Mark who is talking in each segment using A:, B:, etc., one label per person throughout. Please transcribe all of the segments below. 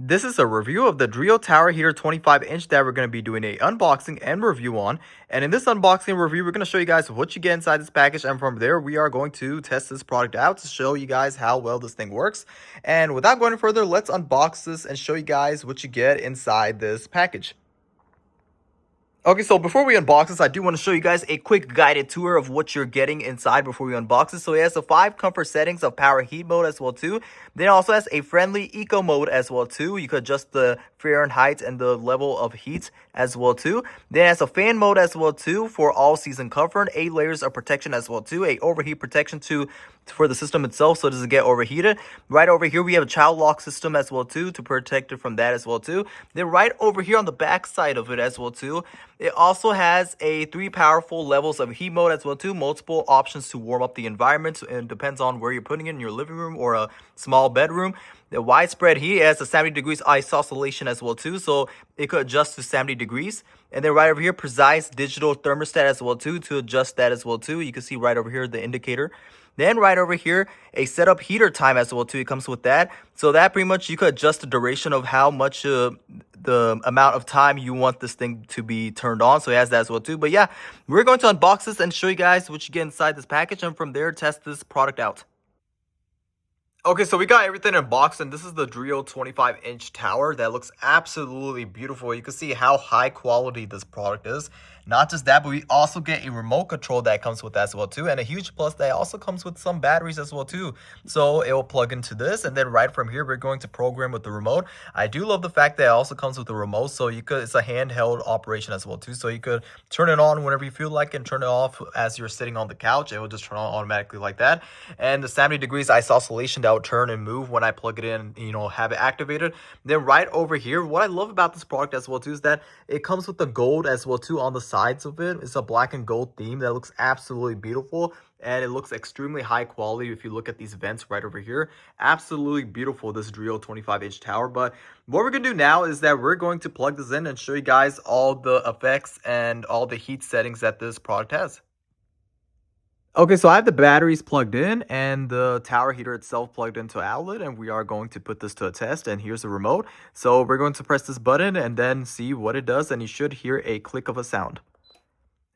A: This is a review of the DREO Tower Heater 25-inch that we're going to be doing a unboxing and review on. And in this unboxing review, we're going to show you guys what you get inside this package. And from there, we are going to test this product out to show you guys how well this thing works. And without going further, let's unbox this and show you guys what you get inside this package. Okay, so before we unbox this, I do want to show you guys a quick guided tour of what you're getting inside before we unbox this. So it has the 5 comfort settings of power heat mode as well too. Then it also has a friendly eco mode as well too. You could adjust the Fahrenheit and the level of heat as well too. Then it has a fan mode as well too for all season comfort. 8 layers of protection as well too. A overheat protection for the system itself so it doesn't get overheated. Right over here we have a child lock system as well too to protect it from that as well too. Then right over here on the back side of it as well too, it also has a 3 powerful levels of heat mode as well too. Multiple options to warm up the environment, and it depends on where you're putting it in your living room or a small bedroom. The widespread heat has a 70 degrees ice oscillation as well too, so it could adjust to 70 degrees. And then right over here, precise digital thermostat as well too to adjust that as well too. You can see right over here the indicator. Then right over here, a setup heater time as well too. It comes with that. So that pretty much you could adjust the duration of how much the amount of time you want this thing to be turned on. So it has that as well too. But yeah, we're going to unbox this and show you guys what you get inside this package, and from there test this product out. Okay, so we got everything unboxed, and this is the DREO 25-inch tower that looks absolutely beautiful. You can see how high quality this product is. Not just that, but we also get a remote control that comes with that as well too, and a huge plus that also comes with some batteries as well too. So it will plug into this, and then right from here we're going to program with the remote. I do love the fact that it also comes with the remote, so it's a handheld operation as well too. So you could turn it on whenever you feel like and turn it off as you're sitting on the couch. It will just turn on automatically like that. And the 70 degrees ice oscillation that will turn and move when I plug it in, have it activated. Then right over here, what I love about this product as well too is that it comes with the gold as well too on the sides of it. It's a black and gold theme that looks absolutely beautiful, and it looks extremely high quality. If you look at these vents right over here, absolutely beautiful, this DREO 25-inch tower. But what we're gonna do now is that we're going to plug this in and show you guys all the effects and all the heat settings that this product has. Okay, so I have the batteries plugged in and the tower heater itself plugged into an outlet, and we are going to put this to a test. And here's the remote. So we're going to press this button and then see what it does, and you should hear a click of a sound.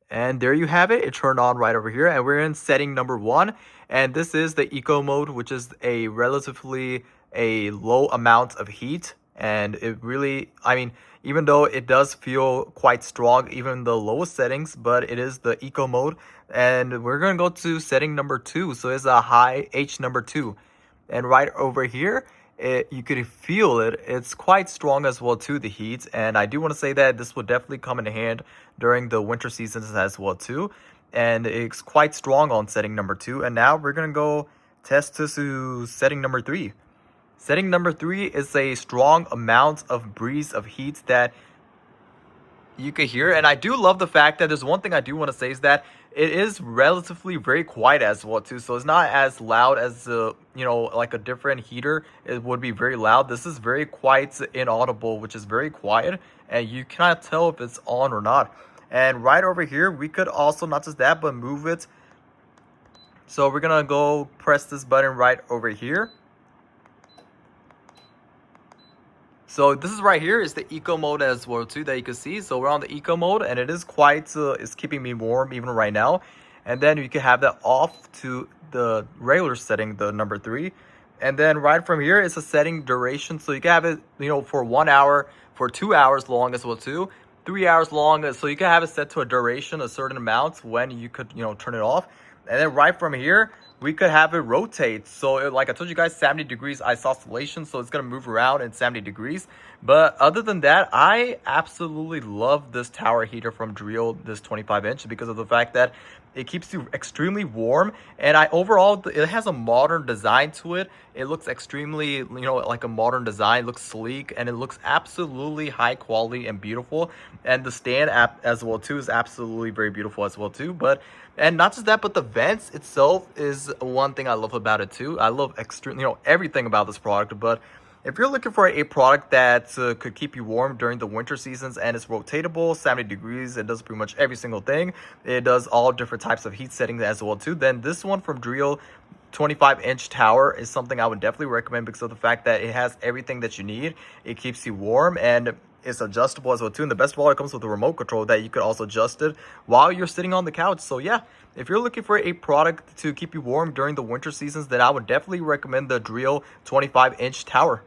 A: And there you have it. It turned on right over here, and we're in setting number 1. And this is the eco mode, which is a relatively a low amount of heat. And it really, even though it does feel quite strong, even the lowest settings, but it is the eco mode. And we're going to go to setting number 2. So it's a high H number 2. And right over here, you could feel it. It's quite strong as well too, the heat. And I do want to say that this will definitely come in hand during the winter seasons as well too. And it's quite strong on setting number 2. And now we're going to go test this to setting number 3. Setting number 3 is a strong amount of breeze of heat that you could hear. And I do love the fact that there's one thing I do want to say is that it is relatively very quiet as well too. So it's not as loud as like a different heater. It would be very loud. This is very quiet, inaudible, which is very quiet, and you cannot tell if it's on or not. And right over here, we could also, not just that, but move it. So we're gonna go press this button right over here. So this is right here is the eco mode as well too that you can see. So we're on the eco mode, and it is quite it's keeping me warm even right now. And then you can have that off to the regular setting, the number 3. And then right from here is a setting duration, so you can have it for 1 hour, for 2 hours long as well too, 3 hours long. So you can have it set to a duration, a certain amount when you could turn it off. And then right from here, we could have it rotate. So like I told you guys, 70 degrees ice oscillation, so it's going to move around in 70 degrees. But other than that, I absolutely love this tower heater from DREO, this 25-inch, because of the fact that it keeps you extremely warm. And overall, it has a modern design to it. It looks extremely, like a modern design. It looks sleek, and it looks absolutely high quality and beautiful. And the stand app as well too is absolutely very beautiful as well too. And not just that, but the vents itself is one thing I love about it too. I love everything about this product. But if you're looking for a product that could keep you warm during the winter seasons, and it's rotatable, 70 degrees, it does pretty much every single thing. It does all different types of heat settings as well too. Then this one from DREO 25-inch tower is something I would definitely recommend because of the fact that it has everything that you need. It keeps you warm and it's adjustable as well too. And the best of all, it comes with a remote control that you could also adjust it while you're sitting on the couch. So yeah, if you're looking for a product to keep you warm during the winter seasons, then I would definitely recommend the DREO 25-inch tower.